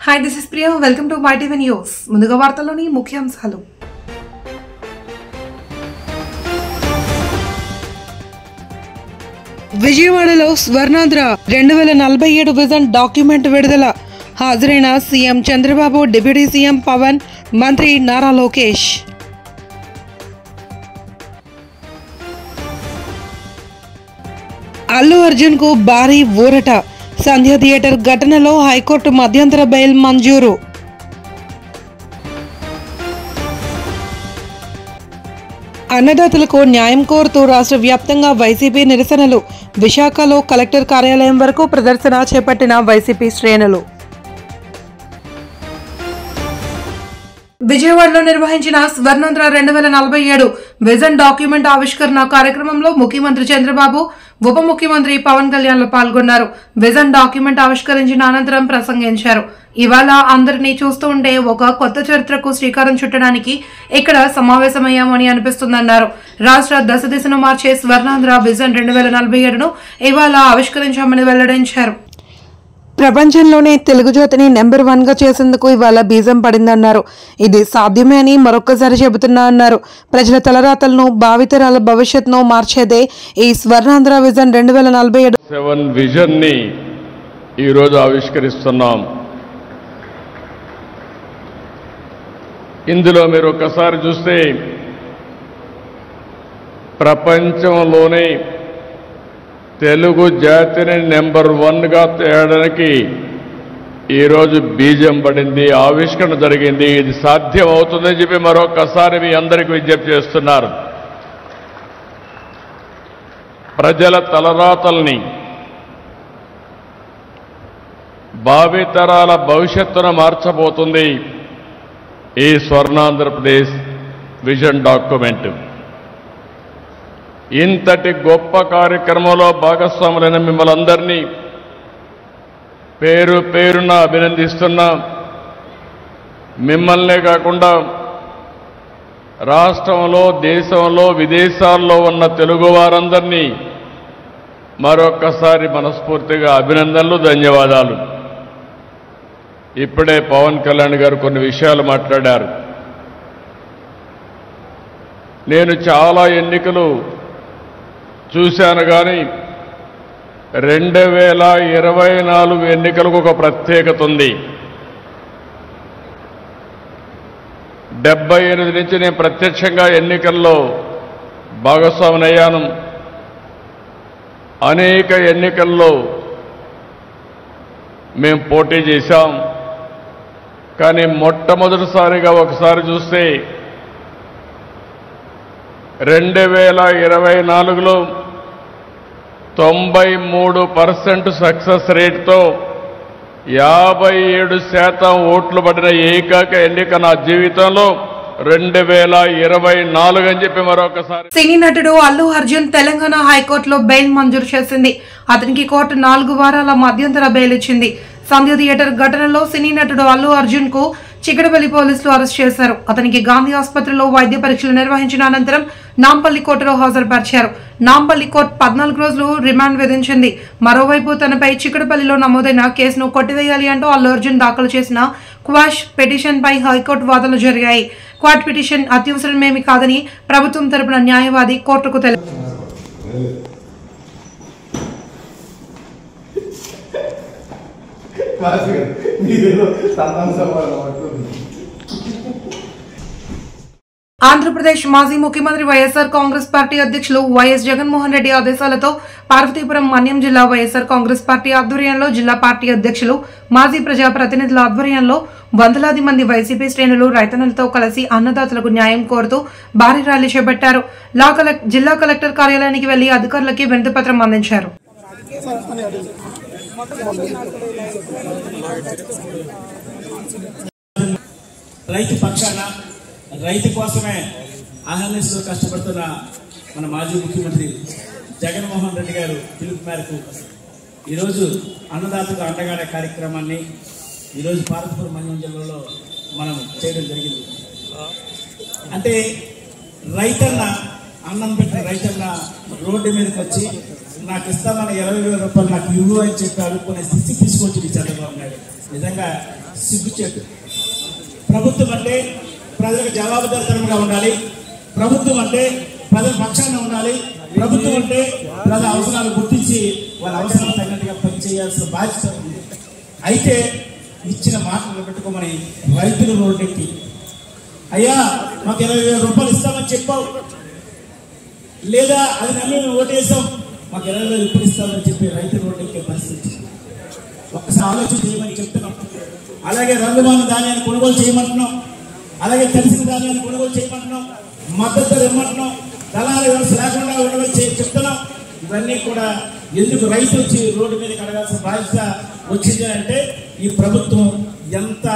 Hi, this is Priya. Welcome to MyTV News. ముందుగా వార్తల్లోని ముఖ్యాంశాలు. విజయవాడలో స్వర్ణాంధ్ర 2047 విజన్ డాక్యుమెంట్ విడుదల. హాజరైన CM Chandrababu, deputy CM Pavan, మంత్రి నారా లోకేష్. అల్లు అర్జున్ కు భారీ ఊరట. సంధ్య థియేటర్ ఘటనలో హైకోర్టు మధ్యంతర బెయిల్ మంజూరు. అన్నదాతలకు న్యాయం కోరుతూ రాష్ట్ర వ్యాప్తంగా వైసీపీ నిరసనలు. విశాఖలో కలెక్టర్ కార్యాలయం వరకు ప్రదర్శన చేపట్టిన వైసీపీ శ్రేణులు. విజయవాడలో నిర్వహించిన స్వర్ణాంధ్ర 2047 విజన్ డాక్యుమెంట్ ఆవిష్కరణ కార్యక్రమంలో ముఖ్యమంత్రి చంద్రబాబు, ఉప ముఖ్యమంత్రి పవన్ కళ్యాణ్ పాల్గొన్నారు. విజన్ డాక్యుమెంట్ ఆవిష్కరించిన అనంతరం ప్రసంగించారు. ఇవాళ అందరినీ చూస్తూ ఉంటే ఒక కొత్త చరిత్రకు శ్రీకారం చుట్టడానికి ఇక్కడ సమావేశమయ్యామని అనిపిస్తుందన్నారు. రాష్ట్ర దశ దిశను మార్చే స్వర్ణాంధ్ర విజన్ 2047ను ఇవాళ ఆవిష్కరించామని వెల్లడించారు. ప్రపంచంలోనే తెలుగు జాతిని నెంబర్ 1గా చేసేందుకు ఇవాళ బీజం పడిందన్నారు. ఇది సాధ్యమే అని మరొక్కసారి చెబుతున్నా అన్నారు. ప్రజల తలరాతలను, భావితరాల భవిష్యత్తును మార్చేదే ఈ స్వర్ణాంధ్ర విజన్ 2047 విజన్ ని ఈరోజు ఆవిష్కరిస్తున్నాం. ఇందులో మీరు ఒక్కసారి చూస్తే ప్రపంచంలోనే తెలుగు జాతిని నెంబర్ 1గా తేయడానికి ఈరోజు బీజం పడింది, ఆవిష్కరణ జరిగింది. ఇది సాధ్యం అవుతుందని చెప్పి మరొకసారి మీ అందరికీ విజ్ఞప్తి చేస్తున్నారు. ప్రజల తలరాతల్ని, భావితరాల భవిష్యత్తును మార్చబోతుంది ఈ స్వర్ణాంధ్రప్రదేశ్ విజన్ డాక్యుమెంట్. ఇంతటి గొప్ప కార్యక్రమంలో భాగస్వాములైన మిమ్మల్ని అందరినీ పేరు పేరున అభినందిస్తున్నా. మిమ్మల్నే కాకుండా రాష్ట్రంలో, దేశంలో, విదేశాల్లో ఉన్న తెలుగు వారందరినీ మరొక్కసారి మనస్ఫూర్తిగా అభినందనలు, ధన్యవాదాలు. ఇప్పుడే పవన్ కళ్యాణ్ గారు కొన్ని విషయాలు మాట్లాడారు. నేను చాలా ఎన్నికలు చూశాను, కానీ 2024 ఎన్నికలకు ఒక ప్రత్యేకత ఉంది. 78 నుంచి నేను ప్రత్యక్షంగా ఎన్నికల్లో భాగస్వామినయ్యాను. అనేక ఎన్నికల్లో మేము పోటీ చేశాం. కానీ మొట్టమొదటిసారిగా ఒకసారి చూస్తే 2024లో 93% సక్సెస్ రేట్తో 57% ఓట్లు పడిన ఏకైక ఎన్నిక నా జీవితంలో 2024 అని చెప్పి మరొకసారి. సినీ నటుడు అల్లు అర్జున్ తెలంగాణ హైకోర్టులో బెయిల్ మంజూరు చేసింది. అతనికి కోర్టు 4 వారాల మధ్యంతర బెయిల్ ఇచ్చింది. సంధ్య థియేటర్ ఘటనలో సినీ నటుడు అల్లు అర్జున్ కు చిక్కడపల్లి పోలీసులు అరెస్ట్ చేశారు. అతనికి గాంధీ ఆసుపత్రిలో వైద్య పరీక్షలు నిర్వహించిన అనంతరం నాంపల్లి కోర్టులో హాజరుపరిచారు. నాంపల్లి కోర్టు 14 రోజులు రిమాండ్ విధించింది. మరోవైపు తనపై చిక్కడపల్లిలో నమోదైన కేసును కొట్టివేయాలి అంటూ అల్లు అర్జున్ దాఖలు చేసిన క్వాష్ పిటిషన్ పై హైకోర్టు వాదనలు జరిగాయి. క్వాట్ పిటిషన్ అత్యవసరమేమీ కాదని ప్రభుత్వం తరపున న్యాయవాది కోర్టుకు తెలిపారు. ఆంధ్రప్రదేశ్ మాజీ ముఖ్యమంత్రి వైఎస్ఆర్ కాంగ్రెస్ పార్టీ అధ్యక్షులు వైఎస్ జగన్మోహన్ రెడ్డి ఆదేశాలతో పార్వతీపురం మన్యం జిల్లా వైఎస్ఆర్ కాంగ్రెస్ పార్టీ ఆధ్వర్యంలో జిల్లా పార్టీ అధ్యక్షులు, మాజీ ప్రజాప్రతినిధుల ఆధ్వర్యంలో వందలాది మంది వైసీపీ శ్రేణులు రైతన్నలతో కలిసి అన్నదాతలకు న్యాయం కోరుతూ భారీ ర్యాలీ చేపట్టారు. జిల్లా కలెక్టర్ కార్యాలయానికి వెళ్లి అధికారులకి వినతిపత్రం అందించారు. రైతు పక్షాన, రైతు కోసమే అహర్నిశలు కష్టపడుతున్న మన మాజీ ముఖ్యమంత్రి జగన్మోహన్ రెడ్డి గారు పిలుపు మేరకు ఈరోజు అన్నదాతకు అండగానే కార్యక్రమాన్ని ఈరోజు పార్వతీపురం మన్యం జిల్లాలో మనం చేయడం జరిగింది. అంటే రైతన్న, అన్నం పెట్టిన రైతన్న రోడ్డు మీదకి వచ్చి నాకు ఇస్తామని 20,000 రూపాయలు నాకు ఇవ్వు అని చెప్పి అడుక్కునే స్థితి తీసుకొచ్చింది చంద్రబాబు నాయుడు. నిజంగా సిగ్గుచేటు. ప్రభుత్వం అంటే ప్రజలకు జవాబుదారీతనంగా ఉండాలి. ప్రభుత్వం అంటే ప్రజల పక్షాన ఉండాలి. ప్రభుత్వం అంటే ప్రజల అవసరాలు గుర్తించి వాళ్ళ అవసరాలు తగినట్టుగా పనిచేయాల్సిన బాధ్యత ఉంది. అయితే ఇచ్చిన మాటలు పెట్టుకోమని రైతులు రోడ్డెక్కి, అయ్యా మాకు 20,000 రూపాయలు ఇస్తామని చెప్పావు, లేదా అది నమ్మి మేము ఓటేసాం, మాకు 20,000 ఇప్పుడు ఇస్తామని చెప్పి రైతులు రోడ్డెక్కే పరిస్థితి. ఒక్కసారి ఆలోచన చేయమని చెప్తున్నాం. అలాగే రంగుమాన ధాన్యాన్ని కొనుగోలు చేయమంటున్నాం. అలాగే తడిసిన ధాన్యాన్ని కొనుగోలు చేయమంటున్నాం. మద్దతు ధర ఇవ్వమంటున్నాం. దళాల వ్యవస్థ లేకుండా ఉండవని చెప్తున్నాం. ఇవన్నీ కూడా ఎందుకు రైతు వచ్చి రోడ్డు మీద కడగాల్సిన బాధ్యత వచ్చింది అంటే ఈ ప్రభుత్వం ఎంత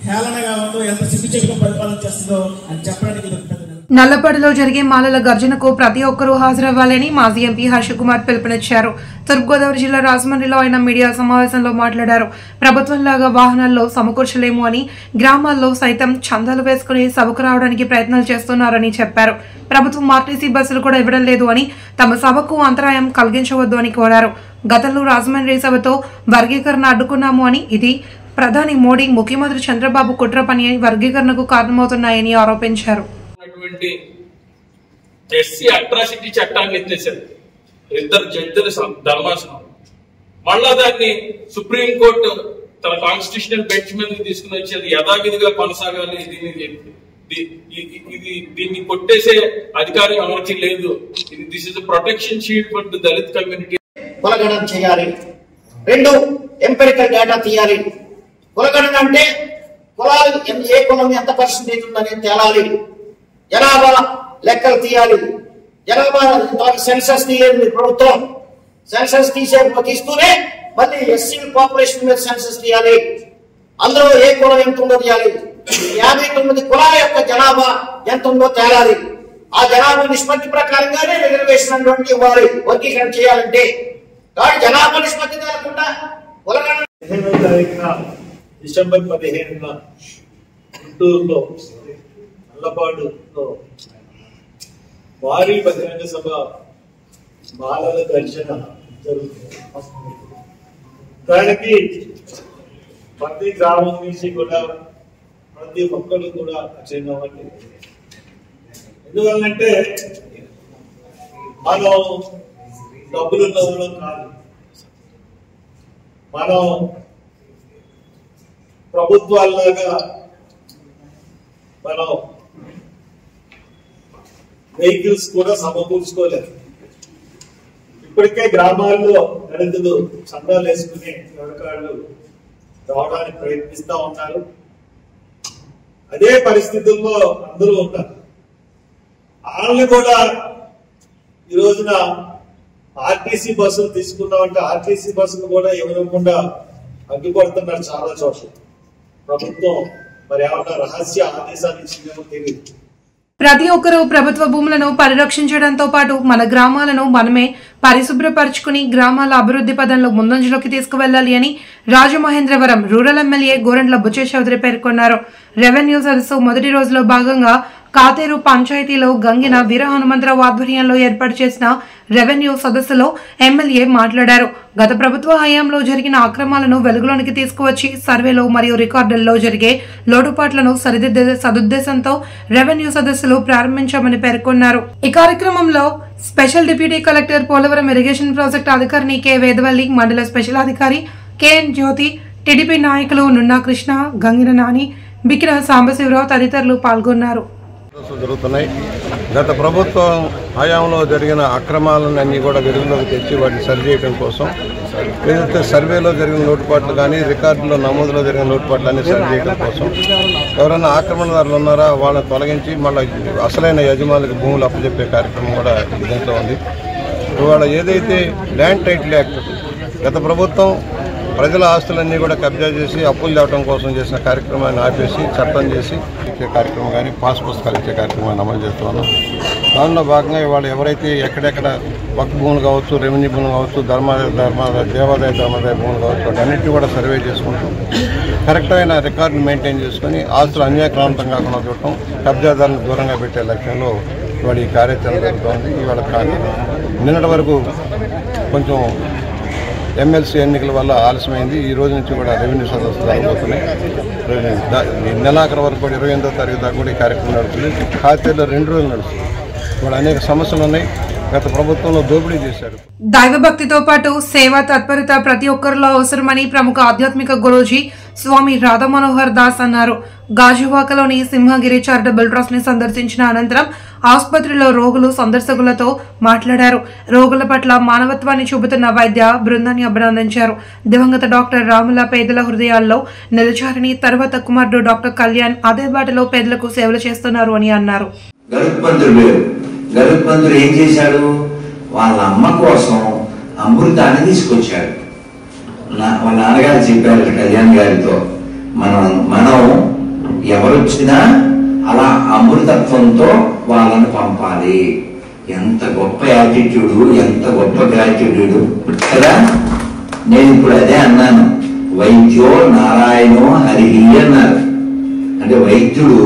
హేళనగా ఉందో, ఎంత సిగ్గుచేటుగా పరిపాలన చేస్తుందో అని చెప్పడానికి ఇది పెద్ద. నల్లపడిలో జరిగే మాలల గర్జనకు ప్రతి ఒక్కరూ హాజరవ్వాలని మాజీ ఎంపీ హర్షకుమార్ పిలుపునిచ్చారు. తూర్పుగోదావరి జిల్లా రాజమండ్రిలో ఆయన మీడియా సమావేశంలో మాట్లాడారు. ప్రభుత్వంలాగా వాహనాల్లో సమకూర్చలేము అని, గ్రామాల్లో సైతం చందాలు వేసుకుని సభకు రావడానికి ప్రయత్నాలు చేస్తున్నారని చెప్పారు. ప్రభుత్వం ఆర్టీసీ బస్సులు కూడా ఇవ్వడం లేదు అని, తమ సభకు అంతరాయం కలిగించవద్దు అని కోరారు. గతంలో రాజమండ్రి సభతో వర్గీకరణ అడ్డుకున్నాము అని, ఇది ప్రధాని మోడీ, ముఖ్యమంత్రి చంద్రబాబు కుట్ర పని వర్గీకరణకు కారణమవుతున్నాయని ఆరోపించారు. ఎస్సీ అట్రాసిటీ చట్టాన్ని ఎత్తేసారు 2 జడ్జిల ధర్మాసనం. మళ్ళా దాన్ని సుప్రీంకోర్టు తన కాన్స్టిట్యూషనల్ బెంచ్ మీద తీసుకుని వచ్చేది యథావిధిగా కొనసాగాలి. దీన్ని కొట్టేసే అధికారం ఎవరికి లేదు. This is protection shield for the Dalit community. కులగణన చేయాలి. 2 ఎంపెరికల్ డేటా తీయాలి. కులగణన అంటే కులాలు ఏ కులం ఎంత పర్సెంటేజ్ ఉందని తేలాలి. జనాభా లెక్కలు తీయాలి. జనాభా సెన్సస్ తీయలేదు మీ ప్రభుత్వం. సెన్సస్ తీస్తూనే మళ్ళీ ఎస్సీ పాపులేషన్ మీద సెన్సస్ తీయాలి. అందులో ఏ కులం ఎంత ఉందో తీయాలి. 59 కులాల యొక్క జనాభా ఎంత ఉందో తేలాలి. ఆ జనాభా నిష్పత్తి ప్రకారంగానే రిజర్వేషన్ అటువంటి ఇవ్వాలి వర్గీకరణ చేయాలంటే. కాబట్టి జనాభా నిష్పత్తి తేలకుండా కులగణన 15వ తారీఖున డిసెంబర్ 15న గుంటూరులో నల్లపాడులో భారీ బహిరంగ సభ మాలల ఘర్షణ జరుగుతుంది. దానికి ప్రతి గ్రామం నుంచి కూడా ప్రతి ఒక్కరు కూడా అటెండ్ అవ్వండి. ఎందువల్లంటే మనం డబ్బులు ఉన్నవాళ్ళం కాదు. మనం ప్రభుత్వాల్లాగా మనం వెహికల్స్ కూడా సమకూర్చుకోలేదు. ఇప్పటికే గ్రామాల్లో దళితులు చందాలు వేసుకుని వ్యవకారులు రావడానికి ప్రయత్నిస్తూ ఉన్నారు. అదే పరిస్థితుల్లో అందరూ ఉంటారు. వాళ్ళని కూడా ఈ రోజున ఆర్టీసీ బస్సులు తీసుకున్నామంటే ఆర్టీసీ బస్సులు కూడా ఇవ్వకుండా అడ్డుపడుతున్నారు చాలా చోట్ల. ప్రభుత్వం మరి ఏమన్నా రహస్య ఆదేశాలు ఇచ్చిందేమో తెలియదు. ప్రతి ఒక్కరూ ప్రభుత్వ భూములను పరిరక్షించడంతో పాటు మన గ్రామాలను మనమే పరిశుభ్రపరుచుకుని గ్రామాల అభివృద్ధి పదంలో ముందంజలోకి తీసుకువెళ్లాలి అని రాజమహేంద్రవరం రూరల్ ఎమ్మెల్యే గోరంట్ల బుచ్చే చౌదరి పేర్కొన్నారు. రెవెన్యూ సదస్సు మొదటి రోజులో భాగంగా కాతేరు పంచాయతీలో గంగిన వీర హనుమంతరావు ఆధ్వర్యంలో ఏర్పాటు చేసిన రెవెన్యూ సదస్సులో ఎమ్మెల్యే మాట్లాడారు. గత ప్రభుత్వ హయాంలో జరిగిన అక్రమాలను వెలుగులోనికి తీసుకువచ్చి సర్వేలో మరియు రికార్డుల్లో జరిగే లోటుపాట్లను సరిదిద్దే సదుద్దేశంతో రెవెన్యూ సదస్సులు ప్రారంభించామని పేర్కొన్నారు. ఈ కార్యక్రమంలో special deputy collector Polavaram irrigation project అధికారిని కె వేదవల్లి, మండల స్పెషల్ అధికారి కెఎన్ జ్యోతి, టీడీపీ నాయకులు నున్నా కృష్ణ, గంగిన నాని, బికిర సాంబశివరావు తదితరులు పాల్గొన్నారు. జరుగుతున్నాయి. గత ప్రభుత్వం హయాంలో జరిగిన అక్రమాలన్నీ కూడా వెలుగులోకి తెచ్చి వాటిని సరిచేయడం కోసం ఏదైతే సర్వేలో జరిగిన లోటుపాట్లు కానీ రికార్డులో నమోదులో జరిగిన లోటుపాట్లన్నీ సరిచేయడం కోసం ఎవరైనా ఆక్రమణదారులు ఉన్నారా వాళ్ళని తొలగించి మళ్ళీ అసలైన యజమానులకు భూములు అప్పచెప్పే కార్యక్రమం కూడా దీంట్లో ఉంది. ఇవాళ ఏదైతే ల్యాండ్ టైటిల్ యాక్ట్ గత ప్రభుత్వం ప్రజల ఆస్తులన్నీ కూడా కబ్జా చేసి అప్పులు తేవడం కోసం చేసిన కార్యక్రమాన్ని ఆపేసి చట్టం చేసి ఇచ్చే కార్యక్రమం కానీ పాస్ పుస్తకాలు ఇచ్చే కార్యక్రమాన్ని అమలు చేస్తూ ఉన్నాం. దానిలో భాగంగా ఇవాళ ఎవరైతే ఎక్కడెక్కడ వక్ఫ్ భూములు కావచ్చు, రెవెన్యూ భూములు కావచ్చు, దేవాదాయ ధర్మాదాయ భూములు కావచ్చు, వాటన్నిటిని కూడా సర్వే చేసుకుంటూ కరెక్ట్ అయిన రికార్డును మెయింటైన్ చేసుకుని ఆస్తులు అన్యాక్రాంతం కాకుండా చూడటం, కబ్జాదారులను దూరంగా పెట్టే లక్ష్యంలో ఇవాళ ఈ కార్యాచరణ జరుగుతోంది. ఇవాళ నిన్నటి వరకు కొంచెం ఎమ్మెల్సీ ఎన్నికల వల్ల ఆలస్యమైంది. ఈ రోజు నుంచి కూడా రెవెన్యూ సదస్సు జరగబోతున్నాయి. నెలాఖరు వరకు కూడా 28వ తారీఖు దాకా కూడా ఈ కార్యక్రమం నడుస్తుంది. ఖాళీలో 2 రోజులు నడుస్తుంది. కూడా అనేక సమస్యలు ఉన్నాయి. గత ప్రభుత్వంలో దోపిడీ చేశారు. దైవభక్తితో పాటు సేవా తత్పరత ప్రతి ఒక్కరిలో అవసరమని ప్రముఖ ఆధ్యాత్మిక గురూజీ స్వామి రాధా మనోహర్ దాస్ అన్నారు. గాజువాకలోని సింహగిరి చారిటబుల్ ట్రస్ట్ ని సందర్శించిన అనంతరం ఆసుపత్రిలో రోగులు సందర్శకులతో మాట్లాడారు. రోగుల పట్ల మానవత్వాన్ని చూపుతున్న వైద్య బృందాన్ని అభినందించారు. దివంగత డాక్టర్ రాముల పేదల హృదయాల్లో నిలిచారని, తర్వాత కుమారుడు డాక్టర్ కళ్యాణ్ అదే బాటలో పేదలకు సేవలు చేస్తున్నారు అని అన్నారు. గరుత్మంతుడు ఏం చేశాడు? వాళ్ళ అమ్మ కోసం అమృతాన్ని తీసుకొచ్చాడు. వాళ్ళ నాన్నగారు చెప్పారు కళ్యాణ్ గారితో, మనం ఎవరొచ్చినా అలా అమృతత్వంతో వాళ్ళని పంపాలి. ఎంత గొప్ప యాటిట్యూడు, ఎంత గొప్ప గ్రాటిట్యూడు కదా. నేను ఇప్పుడు అదే అన్నాను, వైద్యో నారాయణో హరిహి అన్నారు. అంటే వైద్యుడు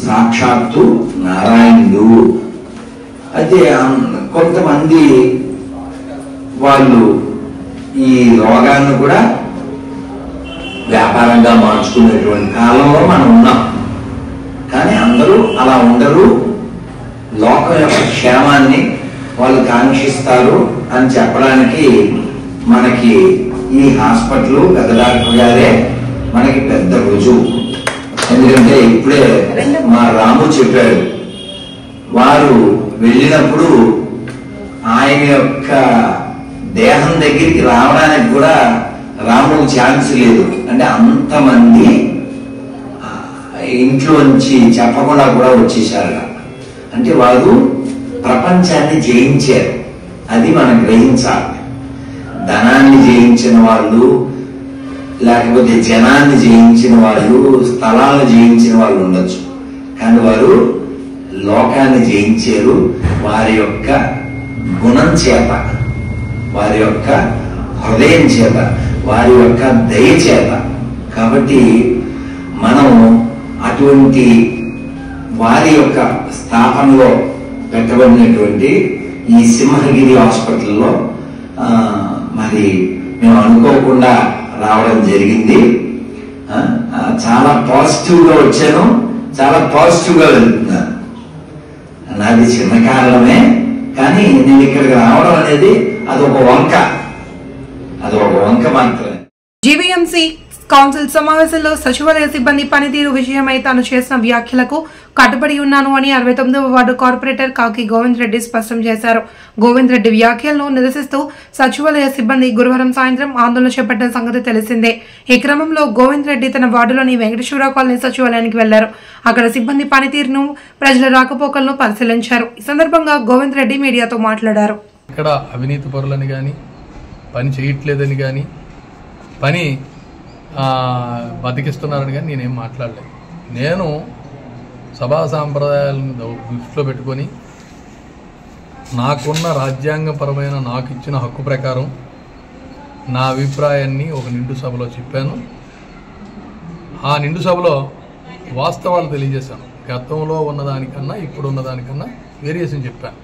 సాక్షాత్తు నారాయణుడు. అయితే కొంతమంది వాళ్ళు ఈ రోగాన్ని కూడా వ్యాపారంగా మార్చుకునేటువంటి కాలంలో మనం ఉన్నాం. కానీ అందరూ అలా ఉండరు. లోకం యొక్క క్షేమాన్ని వాళ్ళు కాంక్షిస్తారు అని చెప్పడానికి మనకి ఈ హాస్పిటల్ పెద్ద డాక్టర్ గారే మనకి పెద్ద రుజువు. ఎందుకంటే ఇప్పుడే మా రాము చెప్పాడు, వారు వెళ్ళినప్పుడు ఆయన యొక్క దేహం దగ్గరికి రావడానికి కూడా రాముడికి ఛాన్స్ లేదు. అంటే అంతమంది ఇంట్లోంచి చెప్పకుండా కూడా వచ్చేసారు. అంటే వారు ప్రపంచాన్ని జయించారు. అది మనం గ్రహించాలి. ధనాన్ని జయించిన వాళ్ళు, లేకపోతే జనాన్ని జయించిన వాళ్ళు, స్థలాలను జయించిన వాళ్ళు ఉండొచ్చు. కానీ వారు లోకాన్ని జయించారు వారి యొక్క గుణం చేత, వారి యొక్క హృదయం చేత, వారి యొక్క దయ చేత. కాబట్టి మనం అటువంటి వారి యొక్క స్థాపనలో పెట్టబడినటువంటి ఈ సింహగిరి హాస్పిటల్లో మరి మేము అనుకోకుండా రావడం జరిగింది. చాలా పాజిటివ్గా వచ్చాను, చాలా పాజిటివ్గా వెళ్తున్నాను. నాది చిన్న కారణమే, కానీ నేను ఇక్కడికి రావడం అనేది అదొక వంక మాత్రమే. జీవీఎంసీ కౌన్సిల్ సమావేశంలో సచివాలయ సిబ్బంది పనితీరు విషయమై తాను చేసిన వ్యాఖ్యలకు కట్టుబడి ఉన్నాను అని 69వ వార్డు కార్పొరేటర్ కాకి గోవింద్ రెడ్డి స్పష్టం చేశారు. గోవింద్ రెడ్డి వ్యాఖ్యలను నిరసిస్తూ సచివాలయ సిబ్బంది గురువారం సాయంత్రం ఆందోళన చేపట్టిన సంగతి తెలిసిందే. ఈ క్రమంలో గోవింద్ రెడ్డి తన వార్డులోని వెంకటేశ్వరరావు కాలనీ సచివాలయానికి వెళ్లారు. అక్కడ సిబ్బంది పనితీరును, ప్రజల రాకపోకలను పరిశీలించారు. ఈ సందర్భంగా గోవింద్ రెడ్డి మీడియాతో మాట్లాడారు. ఇక్కడ అవినీతి పరులని కానీ, పని చేయట్లేదని కానీ, పని బతికిస్తున్నారని కానీ నేనేం మాట్లాడలేదు. నేను సభా సాంప్రదాయాలను దృష్టిలో పెట్టుకొని నాకున్న రాజ్యాంగపరమైన నాకు ఇచ్చిన హక్కు ప్రకారం నా అభిప్రాయాన్ని ఒక నిండు సభలో చెప్పాను. ఆ నిండు సభలో వాస్తవాలు తెలియజేశాను. గతంలో ఉన్నదానికన్నా ఇప్పుడు ఉన్నదానికన్నా వేరియేషన్ చెప్పాను.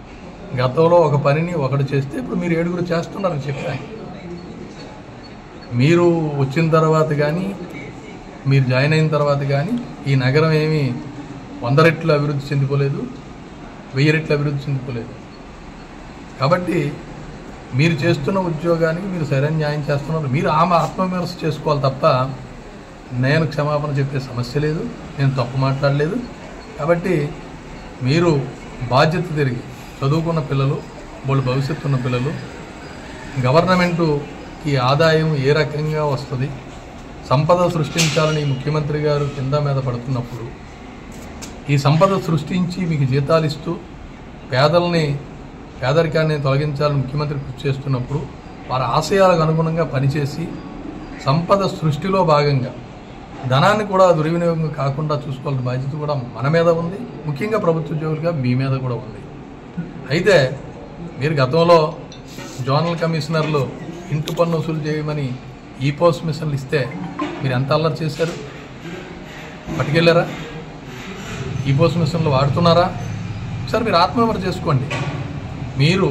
గతంలో ఒక పనిని ఒకటి చేస్తే ఇప్పుడు మీరు 7 చేస్తున్నారని చెప్పాను. మీరు వచ్చిన తర్వాత కానీ, మీరు జాయిన్ అయిన తర్వాత కానీ ఈ నగరం ఏమీ 100 రెట్లు అభివృద్ధి చెందిపోలేదు, 1000 రెట్లు అభివృద్ధి చెందిపోలేదు. కాబట్టి మీరు చేస్తున్న ఉద్యోగానికి మీరు సరైన న్యాయం చేస్తున్నారు. మీరు ఆత్మవిమర్శ చేసుకోవాలి తప్ప నేను క్షమాపణ చెప్పే సమస్య లేదు, నేను తప్పు మాట్లాడలేదు. కాబట్టి మీరు బాధ్యత తిరిగి చదువుకున్న పిల్లలు, వాళ్ళు భవిష్యత్తు ఉన్న పిల్లలు, గవర్నమెంటుకి ఆదాయం ఏ రకంగా వస్తుంది, సంపద సృష్టించాలని ముఖ్యమంత్రి గారు కింద మీద పడుతున్నప్పుడు ఈ సంపద సృష్టించి మీకు జీతాలు ఇస్తూ పేదరికాన్ని తొలగించాలని ముఖ్యమంత్రి కృషి చేస్తున్నప్పుడు వారి ఆశయాలకు అనుగుణంగా పనిచేసి సంపద సృష్టిలో భాగంగా ధనాన్ని కూడా దుర్వినియోగం కాకుండా చూసుకోవాల్సిన బాధ్యత కూడా మన మీద ఉంది. ముఖ్యంగా ప్రభుత్వ ఉద్యోగులుగా మీ మీద కూడా ఉంది. అయితే మీరు గతంలో జోనల్ కమిషనర్లు ఇంటి పన్ను వసూలు చేయమని ఈ పోస్ట్ మిషన్లు ఇస్తే మీరు ఎంత అల్లరి చేశారు? పట్టుకెళ్ళారా? ఈ పోస్ట్ మిషన్లు వాడుతున్నారా? ఒకసారి మీరు ఆత్మవిమర్శ చేసుకోండి. మీరు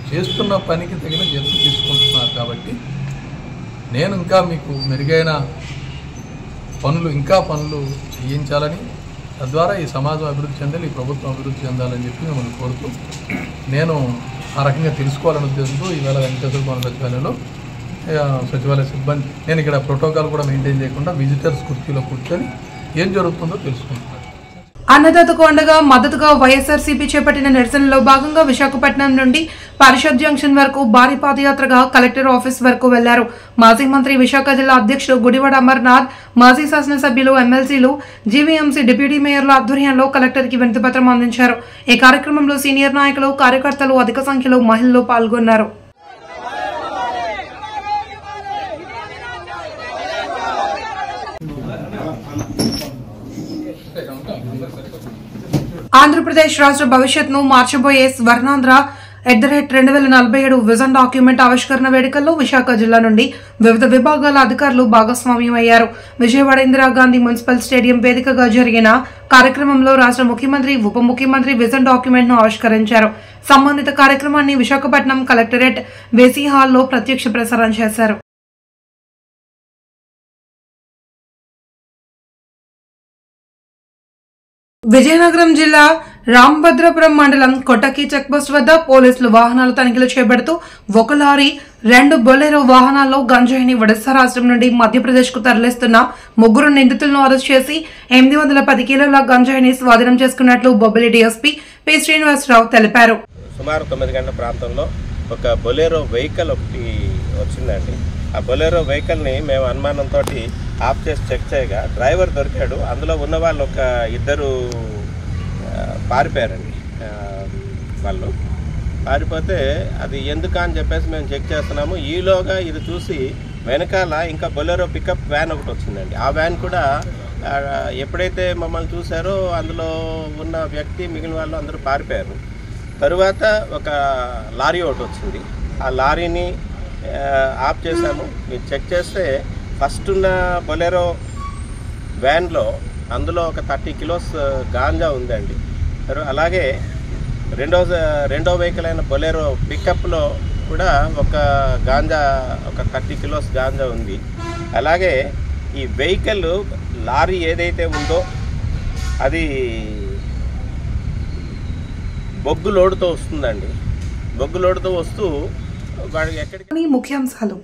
చేస్తున్న పనికి తగిన జీతం తీసుకుంటున్నారు. కాబట్టి నేను ఇంకా మీకు మెరుగైన పనులు చేయించాలని, తద్వారా ఈ సమాజం అభివృద్ధి చెందాలి, ఈ ప్రభుత్వం అభివృద్ధి చెందాలని చెప్పి మిమ్మల్ని కోరుతూ నేను ఆ రకంగా తెలుసుకోవాలనే ఉద్దేశంతో ఈవేళ వెంకటేశ్వర భవన సచివాలయంలో సచివాలయ సిబ్బంది, నేను ఇక్కడ ప్రోటోకాల్ కూడా మెయింటైన్ చేయకుండా విజిటర్స్ కుర్చీలో కూర్చొని ఏం జరుగుతుందో తెలుసుకుంటున్నాను. అన్నదాతకు అండగా మద్దతుగా వైఎస్ఆర్సీపీ చేపట్టిన నిరసనలో భాగంగా విశాఖపట్నం నుండి పరిషత్ జంక్షన్ వరకు భారీ పాదయాత్రగా కలెక్టర్ ఆఫీస్ వరకు వెళ్లారు. మాజీ మంత్రి, విశాఖ జిల్లా అధ్యక్షుడు గుడివాడ అమర్నాథ్, మాజీ శాసనసభ్యులు, ఎమ్మెల్సీలు, జీవీఎంసీ డిప్యూటీ మేయర్ల ఆధ్వర్యంలో కలెక్టర్ కి వినతిపత్రం అందించారు. ఈ కార్యక్రమంలో సీనియర్ నాయకులు, కార్యకర్తలు, అధిక సంఖ్యలో మహిళలు పాల్గొన్నారు. ఆంధ్రప్రదేశ్ రాష్ట్ర భవిష్యత్తును మార్చబోయే స్వర్ణాంధ్ర @2047 విజన్ డాక్యుమెంట్ ఆవిష్కరణ వేడుకల్లో విశాఖ జిల్లా నుండి వివిధ విభాగాల అధికారులు భాగస్వామ్యమయ్యారు. విజయవాడ ఇందిరాగాంధీ మున్సిపల్ స్టేడియం వేదికగా జరిగిన కార్యక్రమంలో రాష్ట్ర ముఖ్యమంత్రి, ఉప ముఖ్యమంత్రి విజన్ డాక్యుమెంట్ ను ఆవిష్కరించారు. సంబంధిత కార్యక్రమాన్ని విశాఖపట్నం కలెక్టరేట్ వేసీ హాల్లో ప్రత్యక్ష ప్రసారం చేశారు. విజయనగరం జిల్లా రాంభద్రపురం మండలం కొట్టకి చెక్పోస్ట్ వద్ద పోలీసులు వాహనాలు తనిఖీలు చేపడుతూ ఒక లారీ, 2 బొలెరో వాహనాల్లో గంజాయిని ఒడిశా రాష్ట్రం నుండి మధ్యప్రదేశ్ కు తరలిస్తున్న 3 నిందితులను అరెస్ట్ చేసి 810 కిలోల గంజాయిని స్వాధీనం చేసుకున్నట్లు బొబ్బిలి డీఎస్పీ పి శ్రీనివాసరావు తెలిపారు. సుమారు 9 గంటల ప్రాంతంలో ఒక బొలెరో వెహికల్ ఒకటి వచ్చిందండి. ఆ బొలెరో వెహికల్ని మేము అనుమానంతో ఆఫ్ చేసి చెక్ చేయగా డ్రైవర్ దొరికాడు. అందులో ఉన్న వాళ్ళు ఒక 2 పారిపోయారండి. వాళ్ళు పారిపోతే అది ఎందుకు అని చెప్పేసి మేము చెక్ చేస్తున్నాము. ఈలోగా ఇది చూసి వెనకాల ఇంకా బొలెరో పికప్ వ్యాన్ ఒకటి వచ్చిందండి. ఆ వ్యాన్ కూడా ఎప్పుడైతే మమ్మల్ని చూసారో అందులో ఉన్న వ్యక్తి, మిగిలిన వాళ్ళు అందరూ పారిపోయారు. తరువాత ఒక లారీ ఒకటి వచ్చింది. ఆ లారీని ఆఫ్ చేశాము. మీరు చెక్ చేస్తే ఫస్ట్ ఉన్న బొలెరో వ్యాన్లో అందులో ఒక 30 కిలోస్ గాంజా ఉందండి. అలాగే రెండో వెహికల్ అయిన బొలెరో పికప్లో కూడా ఒక 30 కిలోస్ గాంజా ఉంది. అలాగే ఈ వెహికల్ లారీ ఏదైతే ఉందో అది బొగ్గు లోడుతో వస్తుందండి. బొగ్గు లోడుతో వస్తూ వాడికి ఎక్కడికి ముఖ్యాంశాలు.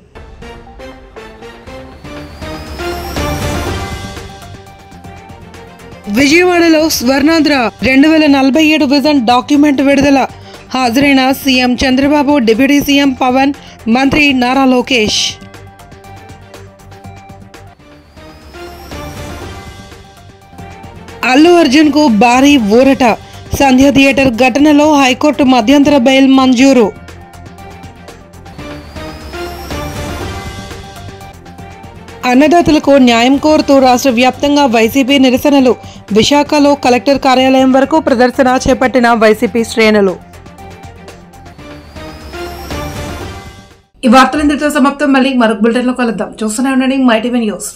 విజయవాడలో స్వర్ణాంధ్ర 2047 విజన్ డాక్యుమెంట్ విడుదల. హాజరైన CM Chandrababu, deputy CM Pavan, మంత్రి నారా లోకేష్. అల్లు అర్జున్ కు భారీ ఊరట. సంధ్య థియేటర్ ఘటనలో హైకోర్టు మధ్యంతర బెయిల్ మంజూరు. అన్నదాతలకు న్యాయం కోరుతూ రాష్ట్ర వ్యాప్తంగా వైసీపీ నిరసనలు. విశాఖలో కలెక్టర్ కార్యాలయం వరకు ప్రదర్శన చేపట్టిన వైసీపీ శ్రేణులు. ఈ వార్తలు ఇంతటితో సమాప్తం. మళ్ళీ మరొక బులెటిన్లో కలుద్దాం. చూస్తూనే ఉండండి మై టీవీ న్యూస్.